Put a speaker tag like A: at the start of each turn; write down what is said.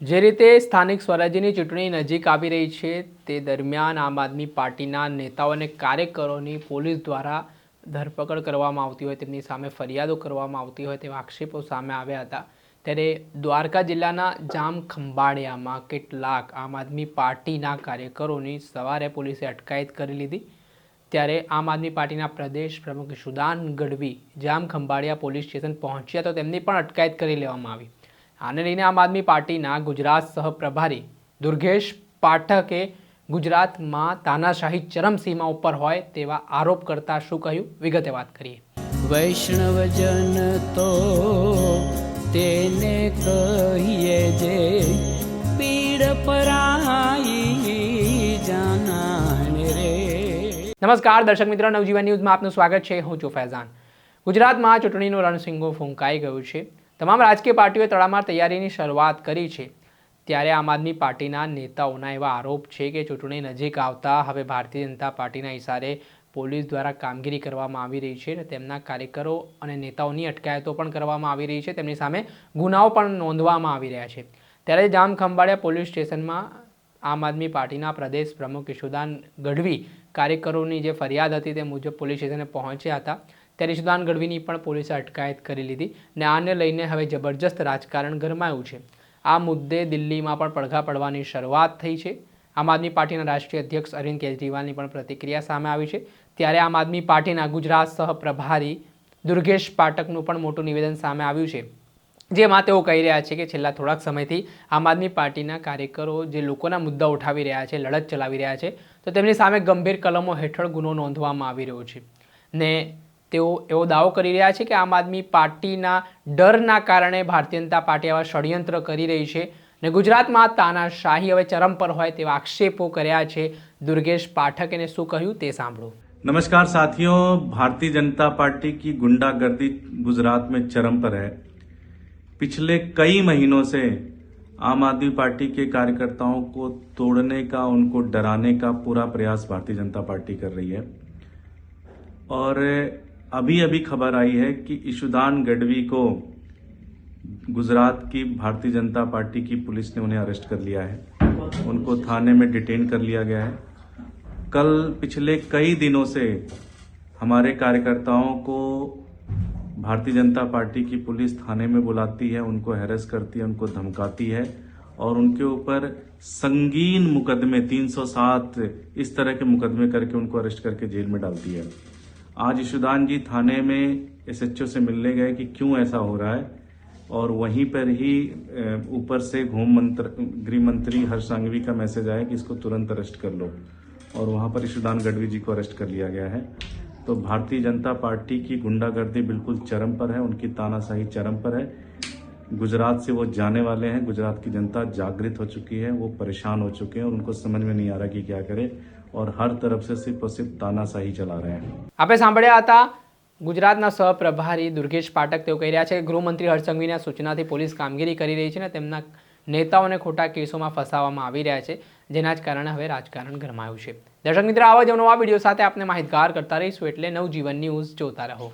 A: જે રીતે સ્થાનિક સ્વરાજ્યની ચૂંટણી નજીક આવી રહી છે તે દરમિયાન આમ આદમી પાર્ટીના નેતાઓ અને કાર્યકરોની પોલીસ દ્વારા ધરપકડ કરવામાં આવતી હોય, તેમની સામે ફરિયાદો કરવામાં આવતી હોય તેવા આક્ષેપો સામે આવ્યા હતા। ત્યારે દ્વારકા જિલ્લાના જામખંભાળિયામાં કેટલાક આમ આદમી પાર્ટીના કાર્યકરોની સવારે પોલીસે અટકાયત કરી લીધી। ત્યારે આમ આદમી પાર્ટીના પ્રદેશ પ્રમુખ ઈશુદાન ગઢવી જામખંભાળિયા પોલીસ સ્ટેશન પહોંચ્યા તો તેમની પણ અટકાયત કરી લેવામાં આવી। આને લઈને આમ આદમી પાર્ટીના ગુજરાત સહ પ્રભારી દુર્ગેશ પાઠકે ગુજરાતમાં તાનાશાહી ચરમસીમા ઉપર હોય તેવા આરોપ કરતા શું કહ્યું, વિગતે વાત કરીએ।
B: વૈષ્ણવજન તો તેને કહીએ જે પીડ પરાઈ જાનાને રે।
A: નમસ્કાર દર્શક મિત્રો, નવજીવન ન્યૂઝમાં આપનું સ્વાગત છે। હું છું ફૈઝાન। ગુજરાતમાં ચૂંટણીનો રણસિંગો ફૂંકાઈ ગયો છે। તમામ રાજકીય પાર્ટીઓએ તડામાર તૈયારીની શરૂઆત કરી છે। ત્યારે આમ આદમી પાર્ટીના નેતાઓના એવા આરોપ છે કે ચૂંટણી નજીક આવતા હવે ભારતીય જનતા પાર્ટીના ઇશારે પોલીસ દ્વારા કામગીરી કરવામાં આવી રહી છે અને તેમના કાર્યકરો અને નેતાઓની અટકાયતો પણ કરવામાં આવી રહી છે, તેમની સામે ગુનાઓ પણ નોંધવામાં આવી રહ્યા છે। ત્યારે જામખંભાળિયા પોલીસ સ્ટેશનમાં આમ આદમી પાર્ટીના પ્રદેશ પ્રમુખ ઈશુદાન ગઢવી કાર્યકરોની જે ફરિયાદ હતી તે મુજબ પોલીસ સ્ટેશને પહોંચ્યા હતા। ત્યારે ઈશુદાન ગઢવીની પણ પોલીસે અટકાયત કરી લીધી ને આને લઈને હવે જબરજસ્ત રાજકારણ ગરમાયું છે। આ મુદ્દે દિલ્હીમાં પણ પડઘા પડવાની શરૂઆત થઈ છે। આમ આદમી પાર્ટીના રાષ્ટ્રીય અધ્યક્ષ અરવિંદ કેજરીવાલની પણ પ્રતિક્રિયા સામે આવી છે। ત્યારે આમ આદમી પાર્ટીના ગુજરાત સહ પ્રભારી દુર્ગેશ પાઠકનું પણ મોટું નિવેદન સામે આવ્યું છે, જેમાં તેઓ કહી રહ્યા છે કે છેલ્લા થોડાક સમયથી આમ આદમી પાર્ટીના કાર્યકરો જે લોકોના મુદ્દા ઉઠાવી રહ્યા છે, લડત ચલાવી રહ્યા છે, તો તેમની સામે ગંભીર કલમો હેઠળ ગુનો નોંધવામાં આવી રહ્યો છે ને તેઓ એવો દાવો કરી રહ્યા છે કે આમ આદમી પાર્ટીના ડરના કારણે ભારતીય જનતા પાર્ટી આવા ષડયંત્ર કરી રહી છે ને ગુજરાતમાં તાનાશાહી હવે ચરમ પર હોય તેવા આક્ષેપો કર્યા છે। દુર્ગેશ પાઠકે શું કહ્યું તે સાંભળો।
C: नमस्कार साथियों, भारतीय जनता पार्टी की गुंडागर्दी गुजरात में चरम पर है। पिछले कई महीनों से आम आदमी पार्टी के कार्यकर्ताओं को तोड़ने का, उनको डराने का पूरा प्रयास भारतीय जनता पार्टी कर रही है और अभी अभी खबर आई है कि ईशुदान गढ़वी को गुजरात की भारतीय जनता पार्टी की पुलिस ने उन्हें अरेस्ट कर लिया है, उनको थाने में डिटेन कर लिया गया है। कल पिछले कई दिनों से हमारे कार्यकर्ताओं को भारतीय जनता पार्टी की पुलिस थाने में बुलाती है, उनको हैरेस करती है, उनको धमकाती है और उनके ऊपर संगीन मुकदमे 307 इस तरह के मुकदमे करके उनको अरेस्ट करके जेल में डालती है। आज ईशुदान जी थाने में एसएचओ से मिलने गए कि क्यों ऐसा हो रहा है और वहीं पर ही ऊपर से गृह मंत्री हर्ष संघवी का मैसेज आया कि इसको तुरंत अरेस्ट कर लो और वहां पर ईशुदान गढ़वी जी को अरेस्ट कर लिया गया है। तो भारतीय जनता पार्टी की गुंडागर्दी बिल्कुल चरम पर है, उनकी तानाशाही चरम पर है। गुजरात से वो जाने वाले हैं, गुजरात की जनता जागृत हो चुकी है, वो परेशान हो चुके हैं और उनको समझ में नहीं आ रहा कि क्या करे और हर तरफ से सिर्फ और सिर्फ तानाशाही चला रहे हैं।
A: आपने सांभळ्या हता ગુજરાતના સહપ્રભારી દુર્ગેશ પાઠક। તેઓ કહી રહ્યા છે કે ગૃહમંત્રી હર્ષ સંઘવીના સૂચનાથી પોલીસ કામગીરી કરી રહી છે અને તેમના નેતાઓને ખોટા કેસોમાં ફસાવવામાં આવી રહ્યા છે, જેના જ કારણે હવે રાજકારણ ગરમાયું છે। દર્શક મિત્રો, આવા જ નવા વિડીયો સાથે આપને માહિતગાર કરતા રહીશું, એટલે નવજીવન ન્યૂઝ જોતા રહો।